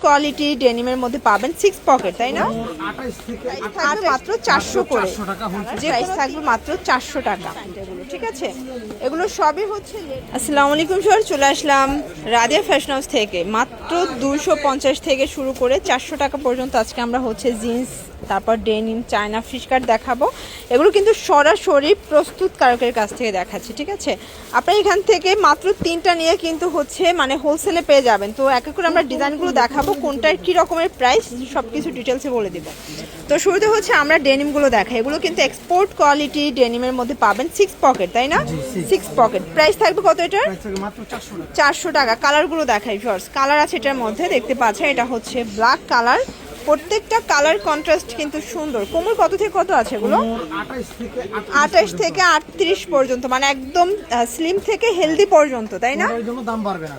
Quality ডেনিমের মধ্যে পাবেন 6 pocket, তাই না? মাত্র 400 করে, যে প্রাইস থাকবে মাত্র 400 টাকা। ঠিক আছে, এগুলো সবই হচ্ছে। আসসালামু আলাইকুম স্যার, চলে আসলাম রাদিয়া ফ্যাশন হাউস থেকে। মাত্র 250 থেকে শুরু করে 400 টাকা পর্যন্ত আজকে আমরা হচ্ছে জিন্স, তারপর ডেনিম, চায়না, ফিশ কাট দেখাবো। এগুলো কিন্তু সরাসরি প্রস্তুতকারকের কাছ থেকে দেখাচ্ছি। ঠিক আছে, আপনারা এখান থেকে মাত্র 3টা নিয়ে কিন্তু হচ্ছে মানে হোলসেলে পেয়ে যাবেন। তো এক এক করে আমরা ডিজাইনগুলো দেখাবো, কোনটার কী রকমের প্রাইস সব কিছু ডিটেলসে বলে দিব। তো শুরুতে হচ্ছে আমরা ডেনিমগুলো দেখাই। এগুলো কিন্তু এক্সপোর্ট কোয়ালিটি ডেনিমের মধ্যে পাবেন 6 পকেট, তাই না? 6 পকেট। প্রাইস থাকবে কত এটার? 400 টাকা। কালারগুলো দেখাই ফার্স্ট। কালার আছে এটার মধ্যে, দেখতে পাচ্ছেন এটা হচ্ছে ব্ল্যাক কালার। প্রত্যেকটা কালার কন্ট্রাস্ট কিন্তু সুন্দর। কোমর কত থেকে কত আছে এগুলো? 28 থেকে 38 পর্যন্ত, মানে একদম স্লিম থেকে হেলদি পর্যন্ত, তাই না?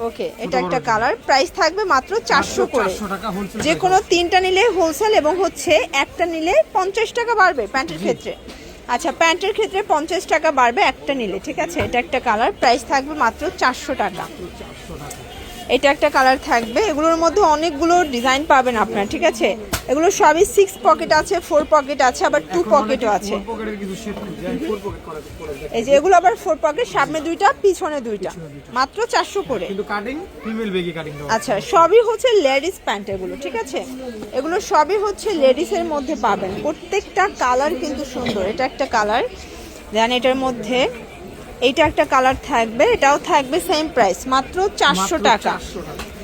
ওকে, এটা একটা কালার। প্রাইস থাকবে মাত্র 400 করে। যে কোনো 3টা নিলে হোলসেল এবং হচ্ছে একটা নিলে 50 টাকা বাড়বে প্যান্টের ক্ষেত্রে। আচ্ছা, প্যান্টের ক্ষেত্রে 50 টাকা বাড়বে একটা নিলে। ঠিক আছে, এটা একটা কালার। প্রাইস থাকবে মাত্র 400 টাকা। এটা একটা কালার থাকবে। এগুলোর মধ্যে অনেকগুলো ডিজাইন পাবেন আপনারা। ঠিক আছে, এগুলো সবই 6 পকেট আছে, 4 পকেট আছে, আবার 2 পকেটও আছে। এই যে এগুলো আবার 4 পকেট, সামনে 2টা পিছনে 2টা, মাত্র 400 করে। আচ্ছা, সবই হচ্ছে লেডিস প্যান্ট এগুলো। ঠিক আছে, এগুলো সবই হচ্ছে লেডিসের মধ্যে পাবেন। প্রত্যেকটা কালার কিন্তু সুন্দর। এটা একটা কালার, দেন এটার মধ্যে এইটা একটা কালার থাকবে, এটাও থাকবে সেম প্রাইস মাত্র 400 টাকা।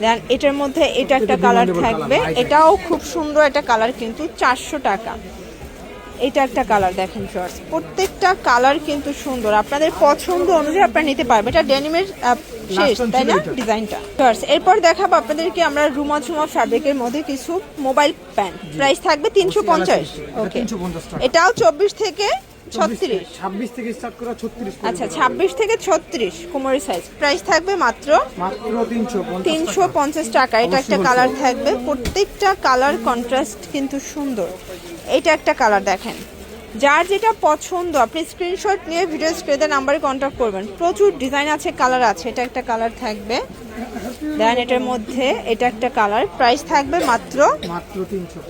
দেন এটার মধ্যে এটা একটা কালার থাকবে, এটাও খুব সুন্দর একটা কালার, কিন্তু 400 টাকা। এটা একটা কালার দেখেন শর্টস, প্রত্যেকটা কালার কিন্তু সুন্দর। আপনাদের পছন্দ অনুযায়ী আপনারা নিতে পারবেন। এটা ডেনিমের শেষ, তাই না ডিজাইনটা? শর্টস এরপর দেখাবো আপনাদেরকে আমরা রুমা ঝুমা ফ্যাব্রিকের মধ্যে কিছু মোবাইল প্যান্ট। প্রাইস থাকবে 350। ওকে, এটাও 24 থেকে 36, 26 থেকে স্টার্ট করা 36। আচ্ছা, 26 থেকে 36 কোমরের সাইজ। প্রাইস থাকবে মাত্র 350 টাকা। এটা একটা কালার থাকবে, প্রত্যেকটা কালার কন্ট্রাস্ট কিন্তু সুন্দর। এটা একটা কালার দেখেন, যার যেটা পছন্দ আপনি স্ক্রিনশট নিয়ে ভিডিও স্ক্রিনে নাম্বারে কন্ট্যাক্ট করবেন। প্রচুর ডিজাইন আছে, কালার আছে। এটা একটা কালার থাকবে, দেন এটার মধ্যে এটা একটা কালার। প্রাইস থাকবে মাত্র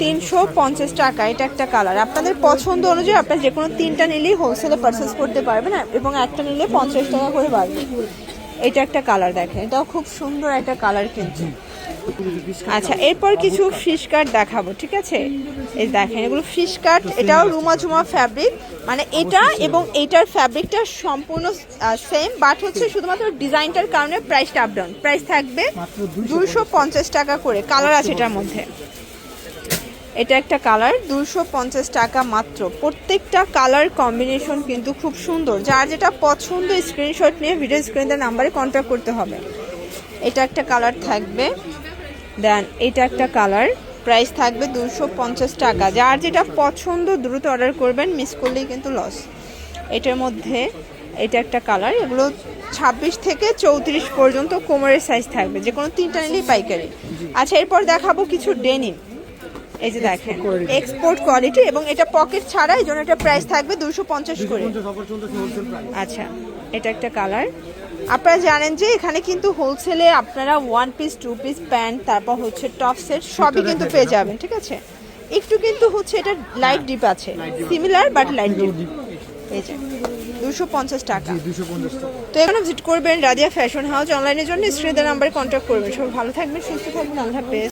350 টাকা। এটা একটা কালার। আপনাদের পছন্দ অনুযায়ী আপনার যে কোনো 3টা নিলেই হোলসেলে পারচেস করতে পারবেন, এবং একটা নিলে 50 টাকা করে বাড়বে। এটা একটা কালার দেখেন, এটাও খুব সুন্দর একটা কালার কিন্তু। আচ্ছা, এরপর কিছু ফিশ কাট দেখাবো। ঠিক আছে, এই দেখেন এগুলো ফিশ কাট। এটাও রুমা ঝুমা ফ্যাব্রিক, মানে এটা এবং এইটার ফ্যাব্রিকটা সম্পূর্ণ সেম, বাট হচ্ছে শুধুমাত্র ডিজাইনটার কারণে প্রাইসটা আপ ডাউন। প্রাইস থাকবে 250 টাকা করে। কালার আছে এটার মধ্যে, এটা একটা কালার, 250 টাকা মাত্র। প্রত্যেকটা কালার কম্বিনেশন কিন্তু খুব সুন্দর। যার যেটা পছন্দ স্ক্রিনশট নিয়ে ভিডিও স্ক্রিনের নাম্বারে কন্ট্যাক্ট করতে হবে। এটা একটা কালার থাকবে, দেন এটা একটা কালার। প্রাইস থাকবে 250 টাকা। যার যেটা পছন্দ দ্রুত অর্ডার করবেন, মিস করলেই কিন্তু লস। এটার মধ্যে এটা একটা কালার। এগুলো 26 থেকে 34 পর্যন্ত কোমরের সাইজ থাকবে, যে কোনো 3টা নিলেই পাইকারি। আচ্ছা, এরপর দেখাবো কিছু ডেনিম। এই যে দেখেন এক্সপোর্ট কোয়ালিটি, এবং এটা পকেট ছাড়া, এই জন্য এটা প্রাইস থাকবে 250 করে। আচ্ছা, এটা একটা কালার। আপনারা জানেন যে এখানে কিন্তু হোলসেলে আপনারা 1 পিস 2 পিস প্যান্ট, তারপর হচ্ছে টপ সেট সবই কিন্তু পেয়ে যাবেন। ঠিক আছে, একটু কিন্তু হচ্ছে এটা লাইট ডিপ আছে, সিমিলার বাট লাইট ডিপ। এই যে 250 টাকা। তো এখানে ভিজিট করবেন রাদিয়া ফ্যাশন হাউস। অনলাইনের জন্য স্ক্রিনের নাম্বারে কন্ট্যাক্ট করবেন। সবাই ভালো থাকবেন, সুস্থ থাকবেন, আল্লাহ হাফেজ।